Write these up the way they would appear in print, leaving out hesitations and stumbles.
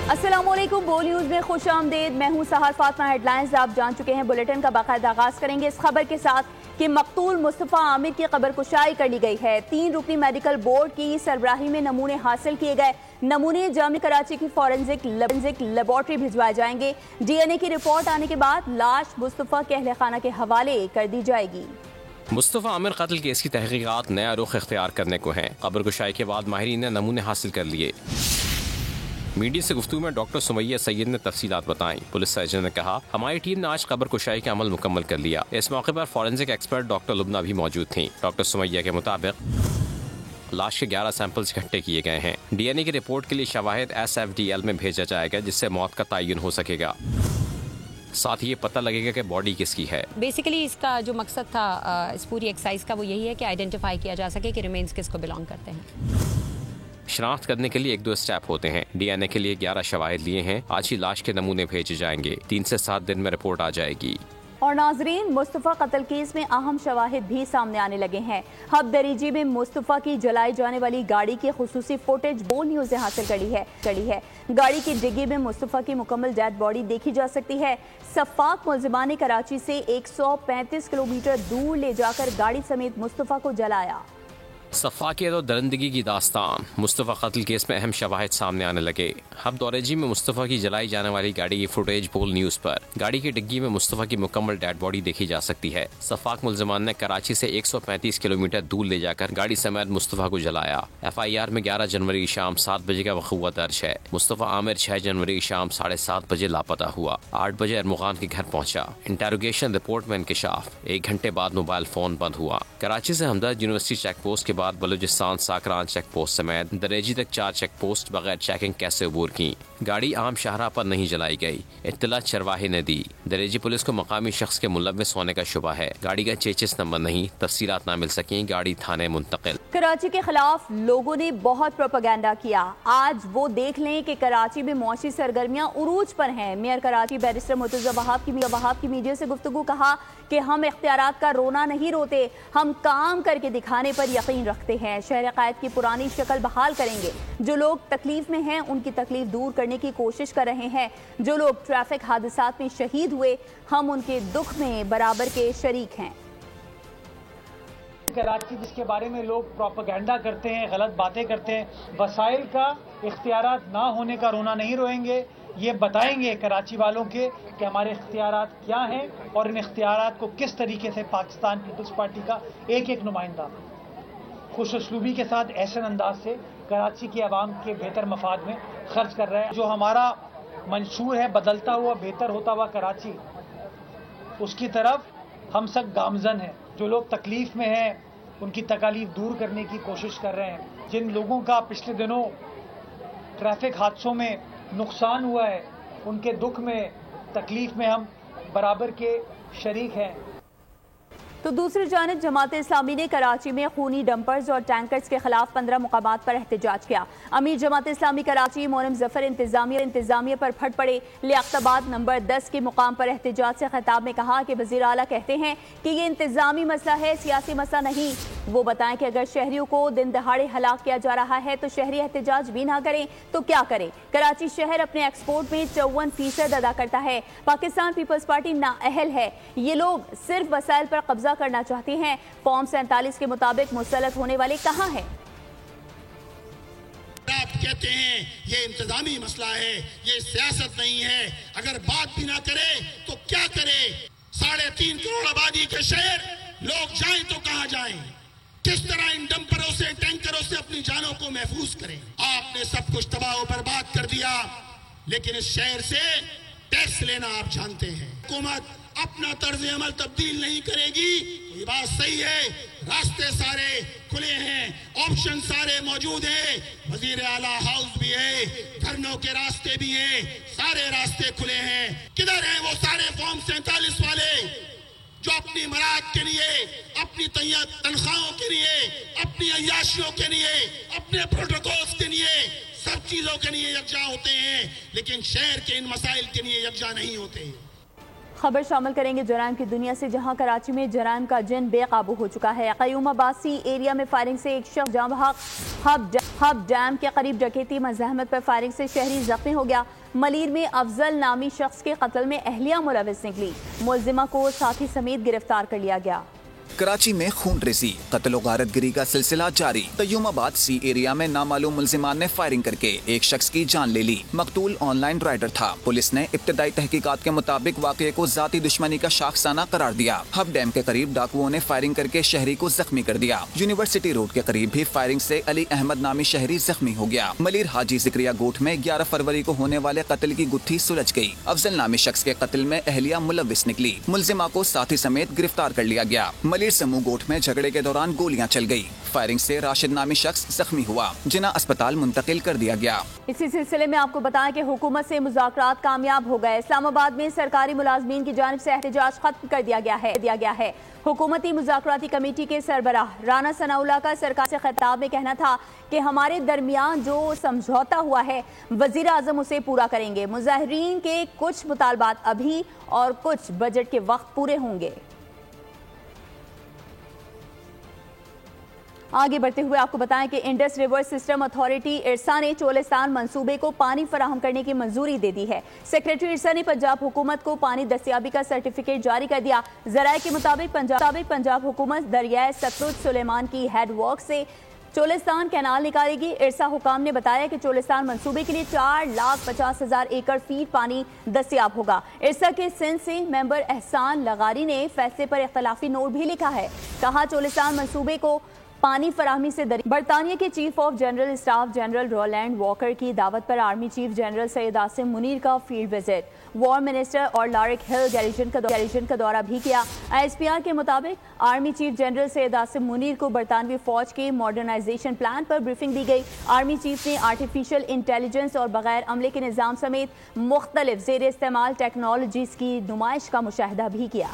अस्सलामुअलैकुम, बोल न्यूज में खुश आमदेद। मैं हूं सहर फातिमा। हेडलाइंस आप जान चुके हैं। बुलेटिन का बाकायदा आगाज करेंगे इस खबर के साथ कि मकतूल मुस्तफ़ा आमिर की खबर कुशाई कर ली गई है। 3 रुकनी मेडिकल बोर्ड की सरबराही में नमूने हासिल किए गए। नमूने जामिया कराची की फॉरेंसिक लेबॉर्ट्री भिजवाए जाएंगे। DNA की रिपोर्ट आने के बाद लाश मुस्तफ़ा के अहले खाना के हवाले कर दी जाएगी। मुस्तफ़ा आमिर कत्ल केस की तहकीकात नया रुख इख्तियार करने को हैं। खबर कुशाई के बाद माहिरीन ने नमूने हासिल कर लिए। मीडिया से गुफ्तगू में डॉक्टर सुमैया सैयद ने तफसीलात बताई। पुलिस सर्जन ने कहा, हमारी टीम ने आज खबर कुशाई का अमल मुकम्मल कर लिया। इस मौके पर फॉरेंसिक एक्सपर्ट डॉक्टर लुबना भी मौजूद थी। डॉक्टर सुमैया के मुताबिक लाश के 11 सैंपल्स इकट्ठे किए गए हैं। DNA की रिपोर्ट के लिए शवाहिद SFDL में भेजा जाएगा, जिससे मौत का तयन हो सकेगा। साथ ही ये पता लगेगा कि बॉडी किसकी है। बेसिकली इसका जो मकसद था इस पूरी एक्सरसाइज का वो यही है कि आइडेंटिफाई किया जा सके कि रिमेन्स किसको बिलोंग करते हैं। शनाख्त करने के लिए 1-2 स्टेप होते हैं। DNA के लिए 11 शवाहिद लिए हैं। आज ही लाश के नमूने भेजे जाएंगे। 3 से 7 दिन में रिपोर्ट आ जाएगी। और नाजरीन, मुस्तफ़ा कत्ल केस में अहम शवाहिद भी सामने आने लगे हैं। हब दरीजी में मुस्तफ़ा की जलाई जाने वाली गाड़ी की खुसूसी फुटेज बोल न्यूज ने हासिल करी है। गाड़ी की डिग्गी में मुस्तफ़ा की मुकम्मल डेड बॉडी देखी जा सकती है। सफाक मुलजिमान ने कराची से 135 किलोमीटर दूर ले जाकर गाड़ी समेत मुस्तफ़ा को जलाया। सफाकियत और दरिंदगी की दास्तान। मुस्तफ़ा कत्ल केस में अहम शवाहिद सामने आने लगे। हब दौरेजी में मुस्तफ़ा की जलाई जाने वाली गाड़ी की फुटेज बोल न्यूज पर। गाड़ी की डिग्गी में मुस्तफ़ा की मुकम्मल डेड बॉडी देखी जा सकती है। सफाक मुलजिमान ने कराची से 135 किलोमीटर दूर ले जाकर गाड़ी समेत मुस्तफ़ा को जलाया। FIR में 11 जनवरी की शाम 7 बजे का वक़ूआ दर्ज है। मुस्तफ़ा आमिर 6 जनवरी की शाम 7:30 बजे लापता हुआ। 8 बजे अरमुगान के घर पहुंचा। इंटेरोगेशन रिपोर्ट में इंकशाफ। 1 घंटे बाद मोबाइल फोन बंद हुआ। कराची से हमदर्द यूनिवर्सिटी चेक पोस्ट के बाद बलूचिस्तान साकरान चेक पोस्ट समेत दरेजी तक 4 चेक पोस्ट बगैर चेकिंग कैसे अबूर की। गाड़ी आम शाहरा पर नहीं जलाई गई, इत्तला चरवाहे ने दी। दरेजी पुलिस को मकामी शख्स के मुलव्विस होने का शुबा है। गाड़ी का चेचिस नंबर नहीं, तफसीलात ना मिल सकी। गाड़ी थाने मुंतकिल। कराची के खिलाफ लोगों ने बहुत प्रोपेगेंडा किया। आज वो देख लें कि कराची में मौसी सरगर्मियां उरूज पर हैं। मेयर कराची बैरिस्टर मुर्तजा वहाब की मीडिया से गुफ्तगू कहा कि हम इख्तियारात का रोना नहीं रोते, हम काम करके दिखाने पर यकीन रखते हैं। शहर कायद की पुरानी शक्ल बहाल करेंगे। जो लोग तकलीफ में हैं उनकी तकलीफ दूर करने की कोशिश कर रहे हैं। जो लोग ट्रैफिक हादसात में शहीद हुए, हम उनके दुख में बराबर के शरीक हैं। कराची जिसके बारे में लोग प्रोपेगेंडा करते हैं, गलत बातें करते हैं, वसाइल का इख्तियारात ना होने का रोना नहीं रोएंगे। ये बताएंगे कराची वालों के कि हमारे इख्तियारात क्या हैं और इन इख्तियारात को किस तरीके से पाकिस्तान पीपल्स पार्टी का एक एक नुमाइंदा खुश उसलूबी के साथ ऐसे अंदाज से कराची की आवाम के बेहतर मफाद में खर्च कर रहे हैं। जो हमारा मंशूर है बदलता हुआ बेहतर होता हुआ कराची, उसकी तरफ हम सब गामजन हैं। जो लोग तकलीफ में हैं उनकी तकालीफ दूर करने की कोशिश कर रहे हैं। जिन लोगों का पिछले दिनों ट्रैफिक हादसों में नुकसान हुआ है, उनके दुख में तकलीफ में हम बराबर के शरीक हैं। तो दूसरी जानिब जमात इस्लामी ने कराची में खूनी डंपर्स और टैंकर्स के खिलाफ 15 मुकामात पर एहतजाज किया। अमीर जमात इस्लामी कराची मोनम जफर इंतजामिया पर फट पड़े। लियाकताबाद नंबर 10 के मुकाम पर एहतजाज से खिताब में कहा कि वज़ीर आला कहते हैं कि ये इंतजामी मसला है, सियासी मसला नहीं। वो बताएं कि अगर शहरियों को दिन दहाड़े हलाक किया जा रहा है तो शहरी एहतजाज भी ना करें तो क्या करें। कराची शहर अपने एक्सपोर्ट में 54% अदा करता है। पाकिस्तान पीपल्स पार्टी नाअहल है। ये लोग सिर्फ वसाइल पर कब्जा करना चाहते हैं। फॉर्म 47 के मुताबिक मुसल्लत होने वाले कहां हैं? आप कहते हैं ये इंतजामी मसला है, ये सियासत नहीं है। अगर बात भी ना करे तो क्या करे? 3.5 करोड़ आबादी के शहर, लोग जाएं तो कहां जाएं? किस तरह इन डंपरों से, टैंकरों से अपनी जानों को महफूज करें? आपने सब कुछ तबाह और बर्बाद कर दिया, लेकिन इस शहर से टैक्स लेना आप जानते हैं। हुकूमत अपना तर्ज अमल तब्दील नहीं करेगी तो ये बात सही है। रास्ते सारे खुले हैं, ऑप्शन सारे मौजूद हैं। वजीर आला हाउस भी है, धरनों के रास्ते भी हैं, सारे रास्ते खुले हैं। किधर हैं वो सारे फॉर्म 47 वाले जो अपनी मराद के लिए, अपनी तनख्वाहों के लिए, अपनी अय्याशियों के लिए, अपने प्रोटोकॉल्स के लिए, सब चीजों के लिए यकजा होते हैं, लेकिन शहर के इन मसाइल के लिए यकजा नहीं होते। खबर शामिल करेंगे जराइम की दुनिया से, जहां कराची में जराइम का जिन बेकाबू हो चुका है। क़य्यूमाबाद सी एरिया में फायरिंग से एक शख्स जाँ बहक, हब डैम के करीब डकैती मज़ाहमत पर फायरिंग से शहरी जख्मी हो गया। मलीर में अफजल नामी शख्स के कत्ल में अहलिया मुलविस निकली, मुलजिमा को साथी समेत गिरफ्तार कर लिया गया। कराची में खून रेजी, कत्ल व गारतगिरी का सिलसिला जारी। क़य्यूमाबाद सी एरिया में नामालूम मुल्जिमान ने फायरिंग करके एक शख्स की जान ले ली। मकतूल ऑनलाइन राइडर था। पुलिस ने इब्तदाई तहकीकात के मुताबिक वाक़े को जाती दुश्मनी का शाखसाना करार दिया। हब डैम के करीब डाकुओं ने फायरिंग करके शहरी को जख्मी कर दिया। यूनिवर्सिटी रोड के करीब भी फायरिंग से अली अहमद नामी शहरी जख्मी हो गया। मलीर हाजी जिक्रिया गोठ में 11 फरवरी को होने वाले कत्ल की गुत्थी सुलझ गई। अफजल नामी शख्स के कत्ल में अहलिया मुलविस निकली, मुलजिमा को साथी समेत गिरफ्तार कर लिया गया। मलीर समूह गोठ में झगड़े के दौरान गोलियां चल गई। फायरिंग से राशिद नामी शख्स जख्मी हुआ, जिन्हें अस्पताल मुंतकिल कर दिया गया। इसी सिलसिले में आपको बताएं कि हुकूमत से मुज़ाकरात कामयाब हो गए। इस्लामाबाद में सरकारी मुलाजमीन की जानिब से एहतजाज खत्म कर दिया गया है। हुकूमती मुज़ाकराती कमेटी के सरबराह राना सनाउल्लाह का सरकार से खिताब में कहना था कि हमारे दरमियान जो समझौता हुआ है वज़ीर आज़म उसे पूरा करेंगे। मुज़ाहिरीन के कुछ मुतालबात अभी और कुछ बजट के वक्त पूरे होंगे। आगे बढ़ते हुए आपको बताएं कि इंडस रिवर सिस्टम अथॉरिटी इरसा ने चोलिस्तान मंसूबे को पानी फराहम करने की मंजूरी दे दी है। सेक्रेटरी इरसा ने पंजाब हुकूमत को पानी दस्तियाबी का सर्टिफिकेट जारी कर दिया। जराये के मुताबिक पंजाब हुकूमत दरियाए सतलुज सुलेमान की हेडवर्क से चोलिस्तान कैनाल निकालेगी। इरसा हुकाम ने बताया कि चोलिस्तान मंसूबे के लिए 4,50,000 एकड़ फीट पानी दस्तियाब होगा। इरसा के सिंध से मेंबर एहसान लगारी ने फैसले पर इख्तलाफी नोट भी लिखा है। कहा चोलिस्तान मंसूबे को पानी फराहमी से बरतानिया के chief of general staff general Roland Walker की दावत पर army chief general Syed Asim Munir का फील्ड विजिट, वॉर मिनिस्टर और लारिक हिल गैरिजन का दौरा भी किया। ISPR के मुताबिक army chief general Syed Asim Munir को बरतानवी फौज के मॉडर्नाइजेशन प्लान पर ब्रीफिंग दी गई। आर्मी चीफ ने आर्टिफिशियल इंटेलिजेंस और बगैर अमले के निज़ाम समेत मुख्तलिफ ज़ेर इस्तेमाल टेक्नोलॉजीज की नुमाइश का मुशाहिदा भी किया।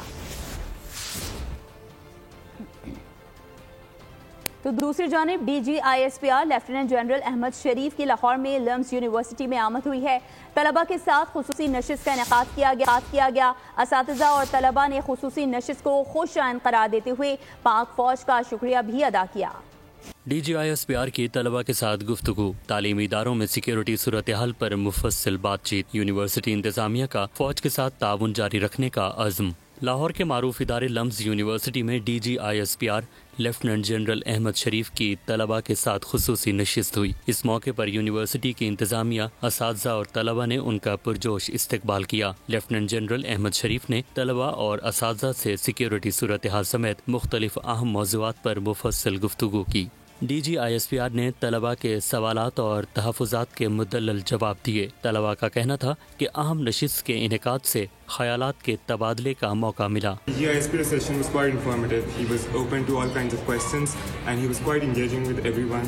तो दूसरी जानिब DG-ISPR लेफ्टिनेंट जनरल अहमद शरीफ की लाहौर में लम्स यूनिवर्सिटी में आमद हुई है। तलबा के साथ खुसूसी नशिस्त का इनेकाद किया गया। असातिज़ा और तलबा ने खुसूसी नशिस्त को खुशआइन करार देते हुए पाक फौज का शुक्रिया भी अदा किया। DG-ISPR की तलबा के साथ गुफ्तगू, तालीमी इदारों में सिक्योरिटी सूरत हाल पर मुफस्सिल बातचीत, यूनिवर्सिटी इंतजामिया का फौज के साथ ताउन जारी रखने का अज़्म। लाहौर के मारूफ इदारे लम्स यूनिवर्सिटी में DG-ISPR लेफ्टिनेंट जनरल अहमद शरीफ की तलबा के साथ खुसूसी नशिस्त हुई। इस मौके पर यूनिवर्सिटी की इंतजामिया, असातिज़ा और तलबा ने उनका पुरजोश इस्तकबाल किया। लेफ्टिनेंट जनरल अहमद शरीफ ने तलबा और असातिज़ा से सिक्योरिटी सूरत हाल समेत मुख्तलिफ अहम मौज़ूआत पर मुफस्सिल गुफ्तगू की। DG-ISPR ने तलबा के सवालात और तहफ़्फ़ुज़ात के मुदल्लल जवाब दिए। तलबा का कहना था कि अहम नशिस्त के इनेकाद से ख्यालात के तबादले का मौका मिला। DG-ISPR session was quite informative. He was open to all kinds of questions and he was quite engaging with everyone,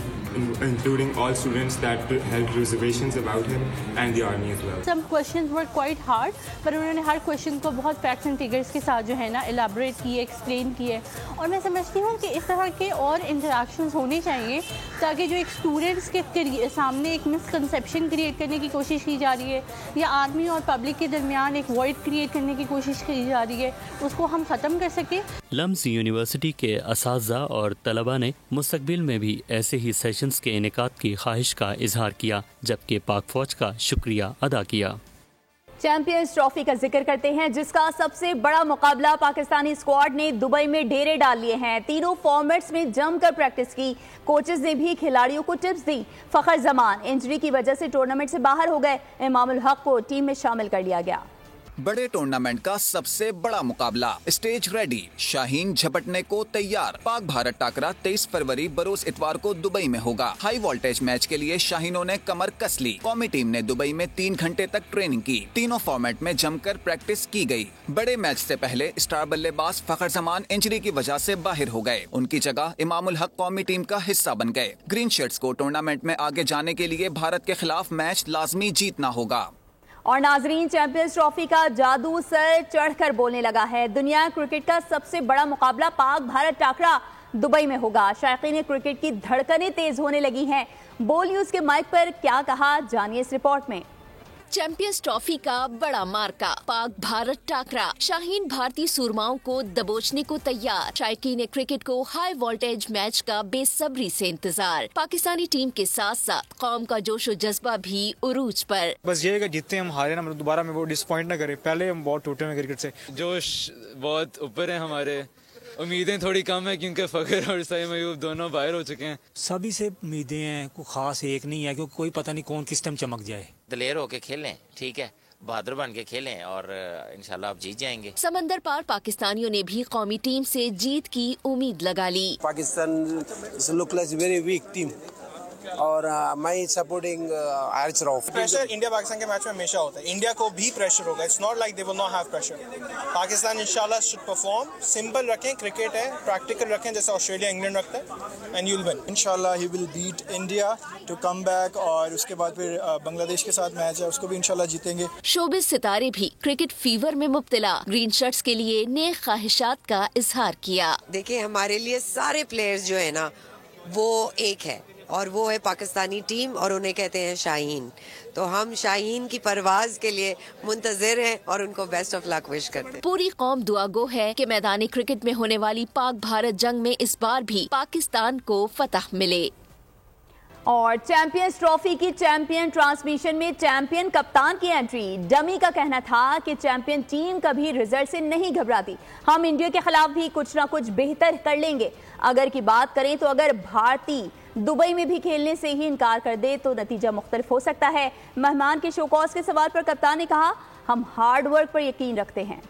including all students that held reservations about him and the army as well. Some questions were quite hard, पर उन्होंने हर question को बहुत facts and figures के साथ जो है ना elaborate किए, एक्सप्लेन किए। और मैं समझती हूँ कि इस तरह के और इंटरेक्शंस होने चाहिए ताकि जो एक स्टूडेंट्स के सामने एक मिसकंसेप्शन क्रिएट करने की कोशिश की जा रही है या आर्मी और पब्लिक के दरमियान एक वॉइड क्रिएट करने की कोशिश की जा रही है, उसको हम ख़त्म कर सकें। लम्स यूनिवर्सिटी के असातिज़ा और तलबा ने मुस्तकबिल में भी ऐसे ही सेशंस के इनेकाद की ख्वाहिश का इजहार किया, जबकि पाक फौज का शुक्रिया अदा किया। चैंपियंस ट्रॉफी का जिक्र करते हैं, जिसका सबसे बड़ा मुकाबला पाकिस्तानी स्क्वाड ने दुबई में डेरे डाल लिए हैं। तीनों फॉर्मेट्स में जमकर प्रैक्टिस की। कोचेस ने भी खिलाड़ियों को टिप्स दी। फखर जमान इंजरी की वजह से टूर्नामेंट से बाहर हो गए। इमामुल हक को टीम में शामिल कर लिया गया। बड़े टूर्नामेंट का सबसे बड़ा मुकाबला स्टेज रेडी, शाहीन झपटने को तैयार। पाक भारत टाकरा 23 फरवरी बरोज इतवार को दुबई में होगा। हाई वोल्टेज मैच के लिए शाहीनों ने कमर कस ली। कौमी टीम ने दुबई में 3 घंटे तक ट्रेनिंग की। तीनों फॉर्मेट में जमकर प्रैक्टिस की गई। बड़े मैच से पहले स्टार बल्लेबाज फखर जमान इंजरी की वजह से बाहर हो गए। उनकी जगह इमामुल हक कौमी टीम का हिस्सा बन गए। ग्रीन शर्ट्स को टूर्नामेंट में आगे जाने के लिए भारत के खिलाफ मैच लाजमी जीतना होगा। और नाजरीन, चैंपियंस ट्रॉफी का जादू सर चढ़कर बोलने लगा है। दुनिया क्रिकेट का सबसे बड़ा मुकाबला पाक भारत टाकरा दुबई में होगा। शायकीन क्रिकेट की धड़कनें तेज होने लगी हैं। बोल न्यूज के माइक पर क्या कहा, जानिए इस रिपोर्ट में। चैंपियंस ट्रॉफी का बड़ा मार्का, पाक भारत टाकरा, शाहीन भारतीय सूरमाओं को दबोचने को तैयार। शायकीन क्रिकेट को हाई वोल्टेज मैच का बेसब्री से इंतजार। पाकिस्तानी टीम के साथ साथ कौम का जोश और जज्बा भी उरूज पर। बस ये है कि जितने हम हारे ना, मतलब दोबारा में वो डिसअपॉइंट ना करे। पहले हम बहुत टूटे हुए क्रिकेट से, जोश बहुत ऊपर है हमारे, उम्मीदें थोड़ी कम है क्योंकि फखर और सईद मयूब दोनों बाहर हो चुके हैं। सभी से उम्मीदें हैं, कोई खास एक नहीं है क्योंकि कोई पता नहीं कौन किस टाइम चमक जाए। दलेर होके खेलें, ठीक है, बहादुर बन के खेलें और इंशाल्लाह आप जीत जाएंगे। समंदर पार पाकिस्तानियों ने भी कौमी टीम से जीत की उम्मीद लगा ली। Pakistan look like very weak team और मैं supporting Haris Rauf. Pressure India Pakistan के मैच में हमेशा होता है, इंडिया को भी प्रेशर होगा। It's not like they will not have pressure. Pakistan इंशाल्लाह शुड परफॉर्म, सिंपल रखें, क्रिकेट है, प्रैक्टिकल रखें जैसे ऑस्ट्रेलिया इंग्लैंड रखता है, एंड यू विल विन। इंशाल्लाह he will beat India to come back और उसके बाद फिर बांग्लादेश के साथ मैच है, उसको भी इंशाल्लाह जीतेंगे। शोबिज सितारे भी क्रिकेट फीवर में मुब्तला, ग्रीन शर्ट्स के लिए नेक ख्वाहिशात का इजहार किया। देखिए, हमारे लिए सारे प्लेयर्स जो है ना वो एक है और वो है पाकिस्तानी टीम और उन्हें कहते हैं शाहीन। तो हम शाहीन की परवाज के लिए मुंतजिर हैं और उनको बेस्ट ऑफ लक विश करते हैं। पूरी कौम दुआगो है कि मैदानी क्रिकेट में होने वाली पाक भारत जंग में इस बार भी पाकिस्तान को फतह मिले। और चैंपियंस ट्रॉफी की चैंपियन ट्रांसमिशन में चैंपियन कप्तान की एंट्री। डमी का कहना था कि चैंपियन टीम कभी रिजल्ट से नहीं घबराती, हम इंडिया के खिलाफ भी कुछ ना कुछ बेहतर कर लेंगे। अगर की बात करें तो अगर भारतीय दुबई में भी खेलने से ही इनकार कर दे तो नतीजा मुख्तलिफ हो सकता है। मेहमान के शोकॉज के सवाल पर कप्तान ने कहा, हम हार्ड वर्क पर यकीन रखते हैं।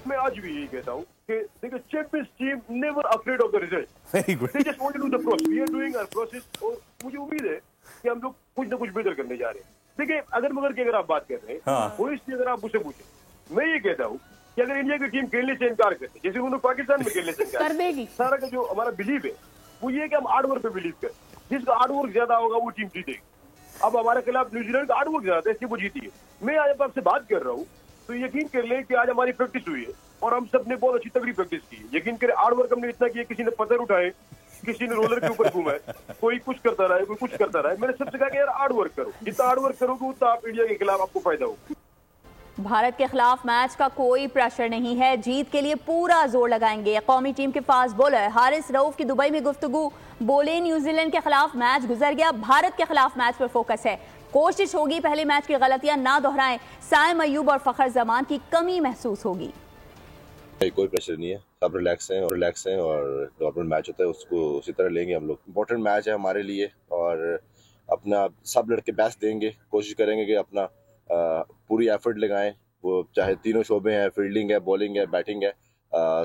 मैं आज भी यही कहता हूँ कि देखिए, champions team never afraid of the result. Very good. They just want to do the process, we are doing our process और मुझे उम्मीद है कि हम लोग कुछ ना कुछ बेहतर करने जा रहे हैं। देखिए, अगर मगर की अगर आप बात कर रहे हैं, वो इसलिए अगर आप मुझसे पूछे, मैं ये कहता हूँ कि अगर इंडिया की टीम खेलने से इनकार करते, जैसे उन्होंने पाकिस्तान में खेलने से इनकार कर देगी, सारा का जो हमारा बिलीव है वो ये कि हम हार्ड वर्क पे बिलीव करें, जिसका हार्ड वर्क ज्यादा होगा वो टीम जीतेगी। अब हमारे खिलाफ न्यूजीलैंड का हार्ड वर्क ज्यादा है, इसलिए वो जीती है। मैं आज आपसे बात कर रहा हूँ तो यकीन कर लें कि आज हमारी प्रैक्टिस हुई है और हम सब ने बहुत अच्छी तगड़ी प्रैक्टिस की है। यकीन करें, हार्ड वर्क हमने इतना किया, किसी ने पत्थर उठाए, किसी ने रोलर के ऊपर घूमा है, कोई कुछ करता रहा है, कोई कुछ करता रहा है। मैंने सबसे कहा कि यार हार्ड वर्क करो, जितना हार्ड वर्क करोगे उतना आप इंडिया के खिलाफ आपको फायदा होगा। भारत के खिलाफ मैच का कोई प्रेशर नहीं है, जीत के लिए पूरा जोर लगाएंगे। कौमी टीम के फास्ट बॉलर हारिस रऊफ की दुबई में गुफ्तगू, बोले न्यूजीलैंड के खिलाफ मैच गुजर गया, भारत के खिलाफ मैच पर फोकस है, कोशिश होगी पहले मैच की गलतियां ना दोहराएं, साइम अयूब और फखर जमान की कमी महसूस होगी। कोई प्रेशर नहीं है, सब रिलैक्स हैं और नॉर्मल मैच होता है उसको उसी तरह लेंगे हम लोग। इम्पोर्टेंट मैच है हमारे लिए और अपना सब लड़के बेस्ट देंगे, कोशिश करेंगे कि अपना पूरी एफर्ट लगाएं, वो चाहे तीनों शोबे हैं, फील्डिंग है, बॉलिंग है, बैटिंग है,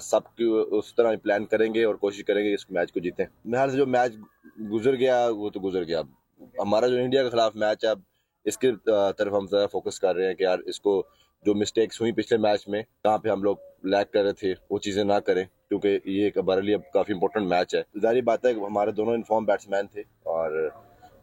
सब की उस तरह प्लान करेंगे और कोशिश करेंगे इस मैच को जीतें। मेरे से जो मैच गुजर गया वो तो गुजर गया, हमारा जो इंडिया के खिलाफ मैच है अब इसके तरफ हम ज़्यादा फोकस कर रहे हैं कि यार इसको जो मिस्टेक्स हुई पिछले मैच में, कहाँ पे हम लोग लैग कर रहे थे, वो चीज़ें ना करें क्योंकि ये हमारे लिए काफ़ी इंपॉर्टेंट मैच है। जाहिर बात है कि हमारे दोनों इनफॉर्म बैट्समैन थे और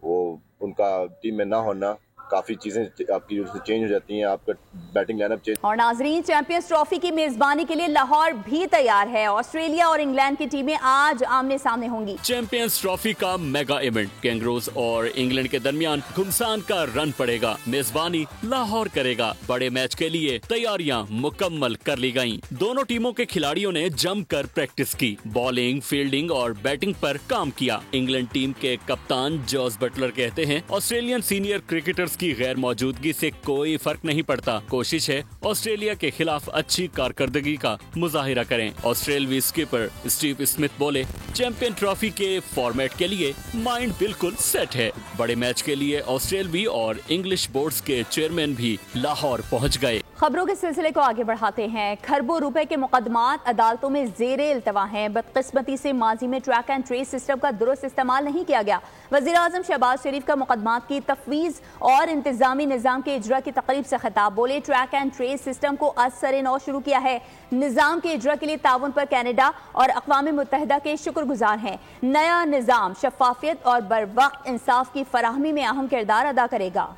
वो उनका टीम में ना होना काफी चीजें आपकी चेंज हो जाती हैं, आपका बैटिंग लाइनअप चेंज। और नाजरीन, चैंपियंस ट्रॉफी की मेजबानी के लिए लाहौर भी तैयार है। ऑस्ट्रेलिया और इंग्लैंड की टीमें आज आमने सामने होंगी। चैंपियंस ट्रॉफी का मेगा इवेंट, कैंगरूज और इंग्लैंड के दरमियान घुमसान का रन पड़ेगा, मेजबानी लाहौर करेगा। बड़े मैच के लिए तैयारियां मुकम्मल कर ली गयी। दोनों टीमों के खिलाड़ियों ने जमकर प्रैक्टिस की, बॉलिंग, फील्डिंग और बैटिंग पर काम किया। इंग्लैंड टीम के कप्तान जॉस बटलर कहते हैं, ऑस्ट्रेलियन सीनियर क्रिकेटर्स की गैर मौजूदगी से कोई फर्क नहीं पड़ता, कोशिश है ऑस्ट्रेलिया के खिलाफ अच्छी कारकर्दगी का मुजाहिरा करें। ऑस्ट्रेलवी स्कीपर स्टीव स्मिथ बोले, चैंपियन ट्रॉफी के फॉर्मेट के लिए माइंड बिल्कुल सेट है। बड़े मैच के लिए ऑस्ट्रेलवी और इंग्लिश बोर्ड्स के चेयरमैन भी लाहौर पहुंच गए। खबरों के सिलसिले को आगे बढ़ाते हैं। खरबों रुपए के मुकदमात अदालतों में ज़ेरे इल्तवा हैं। बदकिस्मती से माजी में ट्रैक एंड ट्रेस सिस्टम का दुरुस्त इस्तेमाल नहीं किया गया। वज़ीर आज़म शहबाज शरीफ का मुकदमात की तफवीज़ और इंतजामी निज़ाम के इजरा की तकरीब से खिताब, बोले ट्रैक एंड ट्रेस सिस्टम को असर नौ शुरू किया है। निज़ाम के इजरा के लिए ताउन पर कैनेडा और अक़वाम मुत्तहिदा के शुक्रगुजार हैं। नया निज़ाम शफाफियत और बरवक्त इंसाफ की फराहमी में अहम किरदार अदा करेगा।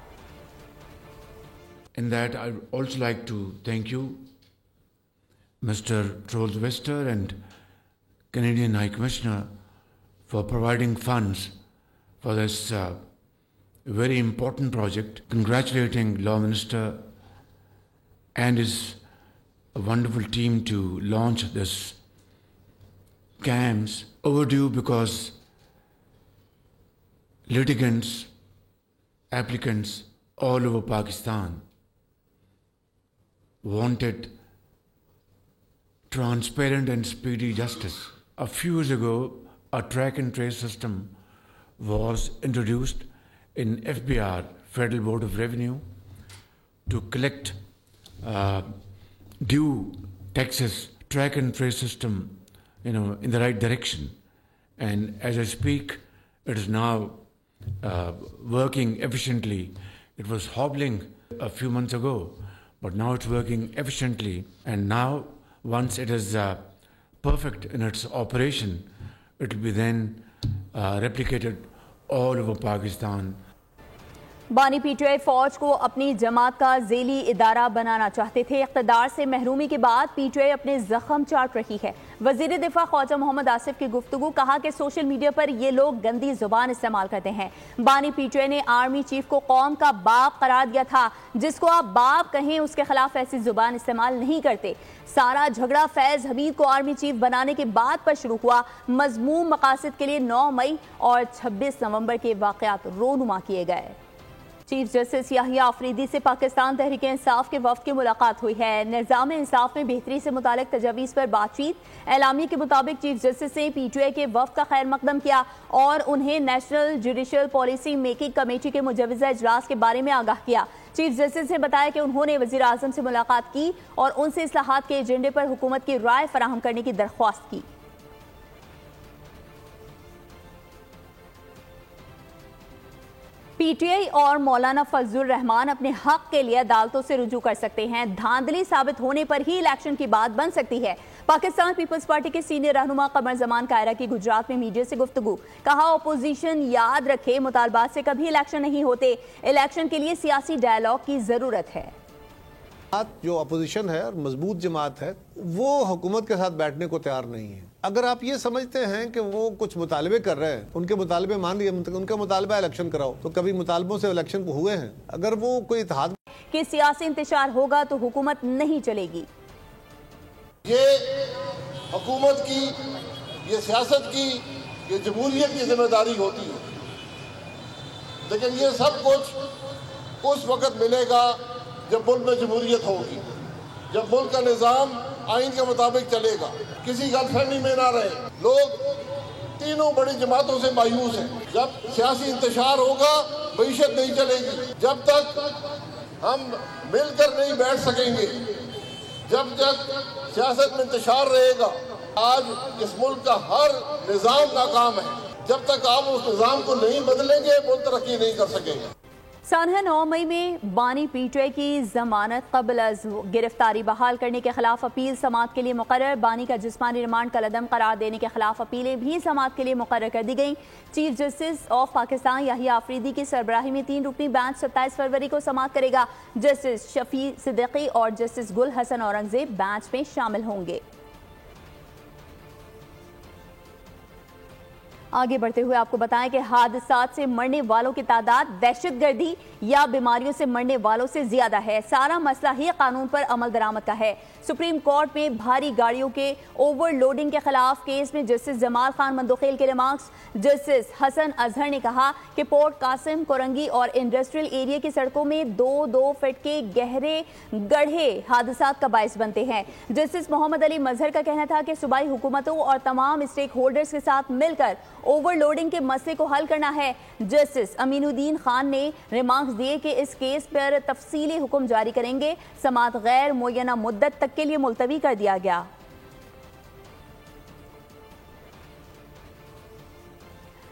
In that, I would also like to thank you, Mr. Troels-Wester and Canadian High Commissioner, for providing funds for this very important project. Congratulating Law Minister and his wonderful team to launch this CAMS. Overdue because litigants, applicants all over Pakistan wanted transparent and speedy justice. A few years ago, a track and trace system was introduced in FBR, Federal Board of Revenue, to collect due taxes. Track and trace system, in the right direction. And as I speak, it is now working efficiently. It was hobbling a few months ago, but now it's working efficiently. And now, once it is perfect in its operation, it will be then replicated all over Pakistan. बानी PTI फौज को अपनी जमात का झेली इदारा बनाना चाहते थे। इक़्तिदार से महरूमी के बाद पीटीआई अपने जख्म चाट रही है। वज़ीर दिफा ख्वाजा मोहम्मद आसिफ की गुफ्तगू, कहा कि सोशल मीडिया पर ये लोग गंदी जुबान इस्तेमाल करते हैं। बानी पीटीआई ने आर्मी चीफ को कौम का बाप करार दिया था। जिसको आप बाप कहें उसके खिलाफ ऐसी जुबान इस्तेमाल नहीं करते। सारा झगड़ा फैज हमीद को आर्मी चीफ बनाने के बाद पर शुरू हुआ। मजमूम मकासद के लिए 9 मई और 26 नवंबर के वाक़यात रोनुमा किए गए। चीफ जस्टिस याहिया आफरीदी से पाकिस्तान तहरीक इंसाफ के वफ्द की मुलाकात हुई है। निज़ाम इंसाफ में बेहतरी से मुतालिक तजवीज़ पर बातचीत। एलामिया के मुताबिक चीफ जस्टिस ने पीटीआई के वफ्द का खैर मकदम किया और उन्हें national judicial policy making committee के मुजवज़ा इजलास के बारे में आगाह किया। चीफ जस्टिस ने बताया कि उन्होंने वज़ीर आज़म से मुलाकात की और उनसे इस्लाहात के एजेंडे पर हुकूमत की राय फराहम करने की दरख्वास्त की। पीटीआई और मौलाना फजलुर रहमान अपने हक के लिए अदालतों से रुजू कर सकते हैं। धांधली साबित होने पर ही इलेक्शन की बात बन सकती है। पाकिस्तान पीपल्स पार्टी के सीनियर रहनुमा कमर जमान कायरा की गुजरात में मीडिया से गुफ्तगू, कहा अपोजिशन याद रखे मुतालबात से कभी इलेक्शन नहीं होते। इलेक्शन के लिए सियासी डायलॉग की जरूरत है। जो अपोजिशन है और मजबूत जमात है वो हुकूमत के साथ बैठने को तैयार नहीं है। अगर आप ये समझते हैं कि वो कुछ मुतालबे कर रहे हैं, उनके मुतालबे मान लिए, उनका मुतालबा इलेक्शन कराओ, तो कभी मुतालबों से इलेक्शन को हुए हैं? अगर वो कोई इत्तेहाद कि सियासी इंतशार होगा तो हुकूमत नहीं चलेगी। ये हुकूमत की, ये सियासत की, ये जमहूरियत की जिम्मेदारी होती है। लेकिन ये सब कुछ उस वक्त मिलेगा जब मुल्क में जमहूरियत होगी, जब मुल्क का निज़ाम आइन के मुताबिक चलेगा, किसी गलतफहमी में ना रहे। लोग तीनों बड़ी जमातों से मायूस हैं। जब सियासी इंतशार होगा मईशत नहीं चलेगी। जब तक हम मिलकर नहीं बैठ सकेंगे, जब तक सियासत में इंतशार रहेगा, आज इस मुल्क का हर निज़ाम नाकाम है। जब तक आप उस निज़ाम को नहीं बदलेंगे मुल्क तरक्की नहीं कर सकेंगे। सानहा 9 मई में बानी पीटीआई की जमानत कबल अज गिरफ्तारी बहाल करने के खिलाफ अपील समाअत के लिए मुकर्रर। बानी का जिस्मानी रिमांड कलअदम करार देने के खिलाफ अपीलें भी समाअत के लिए मुकर्रर कर दी गई। Chief justice of Pakistan Yahya Afridi की सरबराही में 3 रुकनी बेंच 27 फरवरी को समाअत करेगा। जस्टिस शफी सिद्दीकी और जस्टिस गुल हसन औरंगजेब बेंच में शामिल होंगे। आगे बढ़ते हुए आपको बताएं कि हादसात से मरने वालों की तादाद दहशतगर्दी या बीमारियों से मरने वालों से ज्यादा है। सारा मसला ही कानून पर अमल दरामद का है। सुप्रीम कोर्ट में भारी गाड़ियों के ओवरलोडिंग के खिलाफ केस में जस्टिस जमाल खान मंदोखेल के रिमार्क्स। जस्टिस हसन अजहर ने कहा कि पोर्ट कासिम, कोरंगी और इंडस्ट्रियल एरिया की सड़कों में 2-2 फीट के गहरे गड्ढे हादसात का बायस बनते हैं। जस्टिस मोहम्मद अली मजहर का कहना था कि सूबाई हुकूमतों और तमाम स्टेक होल्डर्स के साथ मिलकर ओवरलोडिंग के मसले को हल करना है। जस्टिस अमीनुद्दीन खान ने रिमार्क्स दिए कि इस केस पर तफसीली हुक्म जारी करेंगे। समाअत गैर मुय्यना मुद्दत तक के लिए मुलतवी कर दिया गया।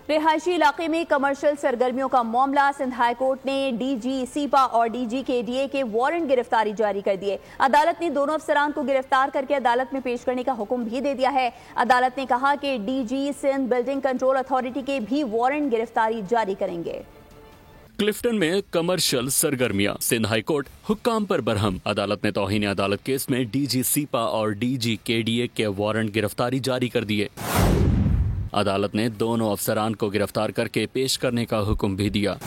रिहायशी इलाके में कमर्शियल सरगर्मियों का मामला। सिंध हाई कोर्ट ने डीजी सीपा और डीजी केडीए के वारंट गिरफ्तारी जारी कर दिए। अदालत ने दोनों अफसरान को गिरफ्तार करके अदालत में पेश करने का हुक्म भी दे दिया है। अदालत ने कहा कि DG Sindh building control authority के भी वारंट गिरफ्तारी जारी करेंगे। क्लिफ्टन में कमर्शियल सरगर्मियां, सिंध हाई कोर्ट हुक्काम पर बरहम। अदालत ने तौहीन अदालत केस में डीजी सीपा और डीजी केडीए के वारंट गिरफ्तारी जारी कर दिए। अदालत ने दोनों अफसरान को गिरफ्तार करके पेश करने का हुक्म भी दिया।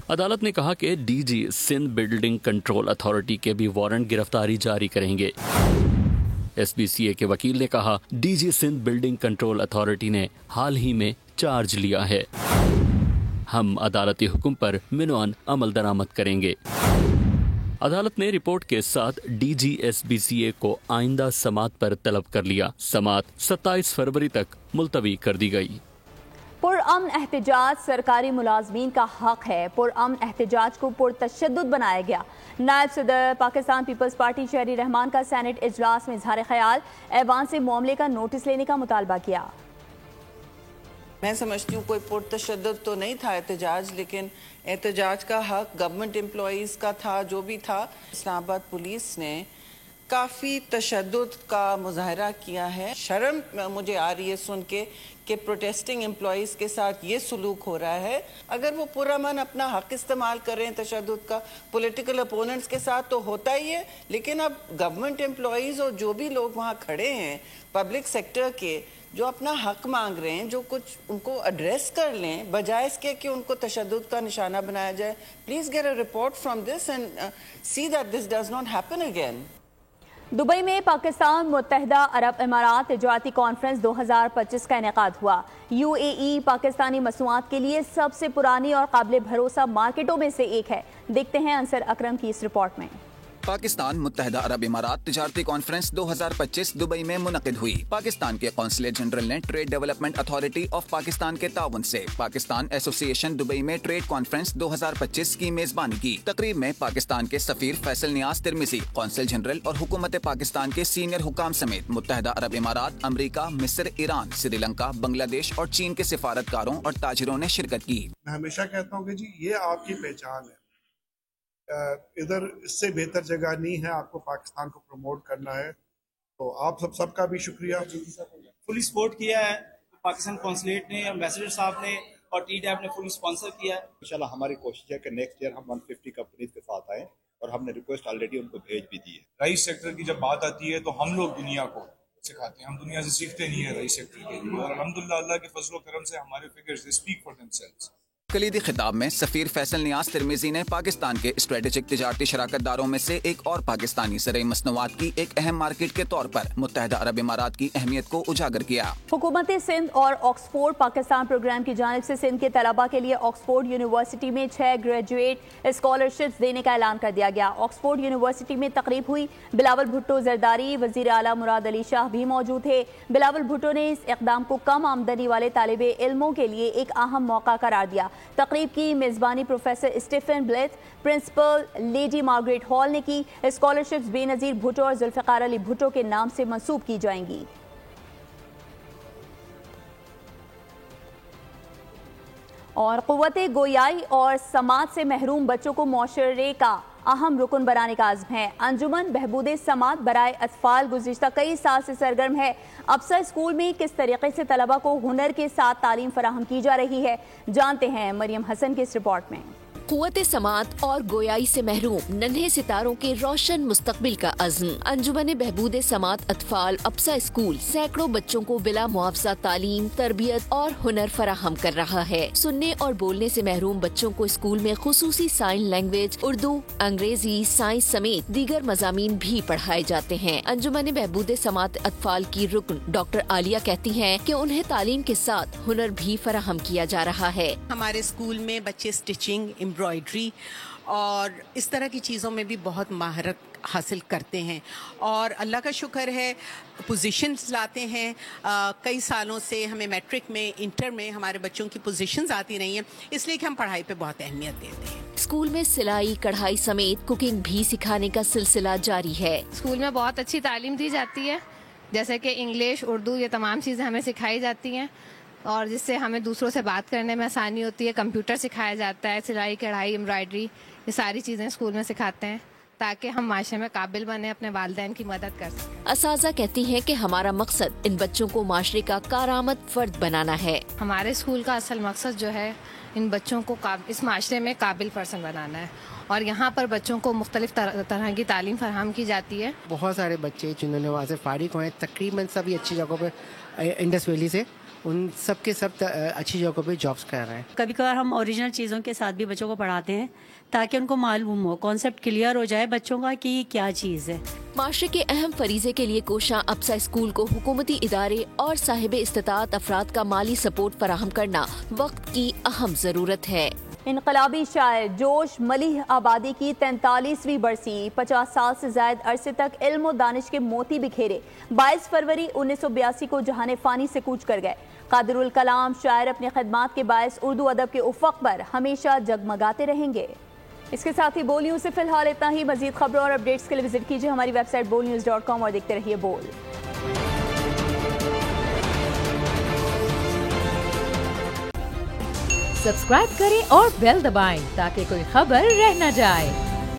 अदालत ने कहा कि DG Sindh building control authority के भी वारंट गिरफ्तारी जारी करेंगे। SBCA के वकील ने कहा, DG Sindh building control authority ने हाल ही में चार्ज लिया है। हम अदालती हुक्म पर मिनवान अमल दरामद करेंगे। अदालत ने रिपोर्ट के साथ डीजी SBCA को आइंदा समात पर तलब कर लिया। समात 27 फरवरी तक मुलतवी कर दी गई। पुरअमन एहतजाज सरकारी मुलाजमीन का हक है। पुरअमन एहतजाज को पुरतशद्दुद बनाया गया। नायब सदर पाकिस्तान पीपल्स पार्टी शहरी रहमान का सेनेट इजलास में इजहार ख्याल, ऐवान से मामले का नोटिस लेने का मुतालबा किया। मैं समझती हूँ कोई पुरतशद्दुद तो नहीं था एहतजाज, लेकिन एहतजाज का हक गवर्नमेंट एम्प्लॉइज़ का था। जो भी था, इस्लामाबाद पुलिस ने काफ़ी तशद्दुद का मुजाहरा किया है। शर्म मुझे आ रही है सुन के कि प्रोटेस्टिंग एम्प्लॉइज़ के साथ ये सलूक हो रहा है। अगर वो पुरअमन अपना हक इस्तेमाल करें तशद्दुद का, पॉलिटिकल अपोनेंट्स के साथ तो होता ही है, लेकिन अब गवर्नमेंट एम्प्लॉइज़ और जो भी लोग वहाँ खड़े हैं पब्लिक सेक्टर के, जो अपना हक मांग रहे हैं, जो कुछ उनको एड्रेस कर लें, बजाय इसके कि उनको तशद्दुद का निशाना बनाया जाए। Please get a report from this and see that this does not happen again. Dubai में पाकिस्तान मुत्तहिदा अरब इमारात तिजारती कॉन्फ्रेंस 2025 का इनेकाद हुआ। UAE पाकिस्तानी मसनूआत के लिए सबसे पुरानी और काबिल भरोसा मार्केटों में से एक है। देखते हैं अंसर अकरम की इस रिपोर्ट में। पाकिस्तान मुत्तहिदा अरब इमारात तिजारती कॉन्फ्रेंस 2025 दुबई में मुनक़िद हुई। पाकिस्तान के कौंसलेट जनरल ने trade development authority of Pakistan के ताउन से पाकिस्तान एसोसिएशन दुबई में ट्रेड कॉन्फ्रेंस 2025 की मेजबानी की। तकरीब में पाकिस्तान के सफीर फैसल नियाज तिरमिसी, कौंसल जनरल और हुकूमत पाकिस्तान के सीनियर हुकाम समेत मुत्तहिदा अरब इमारात, अमरीका, मिस्र, ईरान, श्रीलंका, बांग्लादेश और चीन के सिफारतकारों और ताजिरों ने शिरकत की। मैं हमेशा कहता हूँ कि जी ये आपकी पहचान है, इधर इससे बेहतर जगह नहीं है आपको पाकिस्तान को प्रमोट करना है। तो आप सबका भी शुक्रिया। फुली सपोर्ट किया है पाकिस्तान कौंसलेट ने, एम्बेसडर साहब ने और TDAP ने फुली स्पॉन्सर किया है। इंशाल्लाह हमारी कोशिश है कि नेक्स्ट ईयर हम 150 कंपनीज के साथ आए और हमने रिक्वेस्ट ऑलरेडी उनको भेज भी दी है। राइस सेक्टर की जब बात आती है तो हम लोग दुनिया को सिखाते हैं, हम दुनिया से सीखते नहीं है राइस सेक्टर के लिए, और अल्हम्दुलिल्लाह अल्लाह के फजल करम से हमारे figures they speak for themselves. कलीदी खिताब में सफीर फैसल नियाज तिरमिजी ने पाकिस्तान के स्ट्रेटेजिक तिजारती शराकतदारों में से एक और पाकिस्तानी ज़राई मसनूआत की एक अहम मार्केट के तौर पर मुत्तहिदा अरब इमारात की अहमियत को उजागर किया। हुकूमत सिंध और ऑक्सफोर्ड पाकिस्तान प्रोग्राम की जानिब से सिंध के तलबा के लिए ऑक्सफोर्ड यूनिवर्सिटी में 6 ग्रेजुएट स्कॉलरशिप्स देने का ऐलान कर दिया गया। ऑक्सफोर्ड यूनिवर्सिटी में तकरीब हुई। बिलावल भुट्टो जरदारी, वजीर आला मुराद अली शाह भी मौजूद थे। बिलावल भुट्टो ने इस इक़दाम को कम आमदनी वाले तालिबे इल्मों के लिए एक अहम मौका करार दिया। तकरीब की मेजबानी professor Stephen Blyth, principal Lady Margaret Hall ने की। स्कॉलरशिप्स बेनजीर भुट्टो और जुल्फ़िकार अली भुट्टो के नाम से मंसूब की जाएंगी। और क़ुव्वते गोयाई और समात से महरूम बच्चों को मुआशरे का अहम रुकन बनाने का आज़्म है। अंजुमन बहबूदे समात बराए अतफाल गुज़िश्ता कई साल से सरगर्म है। अफसर स्कूल में किस तरीके से तलबा को हुनर के साथ तालीम फराहम की जा रही है, जानते हैं मरियम हसन की इस रिपोर्ट में। कुव्वत समात और गोयाई से महरूम नन्हे सितारों के रोशन मुस्तकबिल का अज़्म। अंजुमन बहबूद समात अतफाल अप्सा स्कूल सैकड़ों बच्चों को बिला मुआवजा तालीम, तरबियत और हुनर फराहम कर रहा है। सुनने और बोलने से महरूम बच्चों को स्कूल में खुसूसी साइन लैंग्वेज, उर्दू, अंग्रेजी, साइंस समेत दीगर मज़ामीन भी पढ़ाए जाते हैं। अंजुमन बहबूद समात अतफाल की रुकन डॉक्टर आलिया कहती हैं कि उन्हें तालीम के साथ हुनर भी फराहम किया जा रहा है। हमारे स्कूल में बच्चे स्टिचिंग, एम्ब्रॉयडरी और इस तरह की चीज़ों में भी बहुत महारत हासिल करते हैं और अल्लाह का शुक्र है पोजीशंस लाते हैं। कई सालों से हमें मैट्रिक में, इंटर में हमारे बच्चों की पोजीशंस आती रही हैं, इसलिए कि हम पढ़ाई पे बहुत अहमियत देते हैं। स्कूल में सिलाई, कढ़ाई समेत कुकिंग भी सिखाने का सिलसिला जारी है। स्कूल में बहुत अच्छी तालीम दी जाती है, जैसे कि इंग्लिश, उर्दू, ये तमाम चीज़ें हमें सिखाई जाती हैं और जिससे हमें दूसरों से बात करने में आसानी होती है। कंप्यूटर सिखाया जाता है, सिलाई, कढ़ाई, एम्ब्रॉयडरी, ये सारी चीज़ें स्कूल में सिखाते हैं ताकि हम माशरे में काबिल बने, अपने वालिदैन की मदद कर सकें। असाज़ा कहती हैं कि हमारा मकसद इन बच्चों को माशरे का कारामद फर्द बनाना है। हमारे स्कूल का असल मकसद जो है इन बच्चों को इस माशरे में काबिल पर्सन बनाना है और यहाँ पर बच्चों को मुख्तलिफ तरह की तालीम फराहम की जाती है। बहुत सारे बच्चे जिन्होंने वहाँ से फारिग हुए, तकरीबन सभी अच्छी जगहों पर इंडस वैली से उन सब के सब अच्छी जगहों पे जॉब्स कर रहे हैं। कभी कभार हम ओरिजिनल चीज़ों के साथ भी बच्चों को पढ़ाते हैं ताकि उनको मालूम हो, कॉन्सेप्ट क्लियर हो जाए बच्चों का कि क्या चीज़ है। माशरे के अहम फरीजे के लिए कोशा अप्सा स्कूल को हुकूमती इदारे और साहिब इस्तिताअत अफराद का माली सपोर्ट फराहम करना वक्त की अहम जरूरत है। इनकलाबी शायर जोश मलिह आबादी की 43वीं बरसी। 50 साल से ज्यादा अरसे तक इल्म और दानिश के मोती बिखेरे 22 फरवरी 1982 को जहाने फानी से कूच कर गए। कादिरुल कलाम शायर अपनी खिदमात के बायस उर्दू अदब के उफ़क़ पर हमेशा जगमगाते रहेंगे। इसके साथ ही बोल न्यूज़ से फिलहाल इतना ही। मजीद खबरों और अपडेट्स के लिए विजिट कीजिए हमारी वेबसाइट bolnews.com और देखते रहिए बोल। सब्सक्राइब करें और बेल दबाएं ताकि कोई खबर रह न जाए।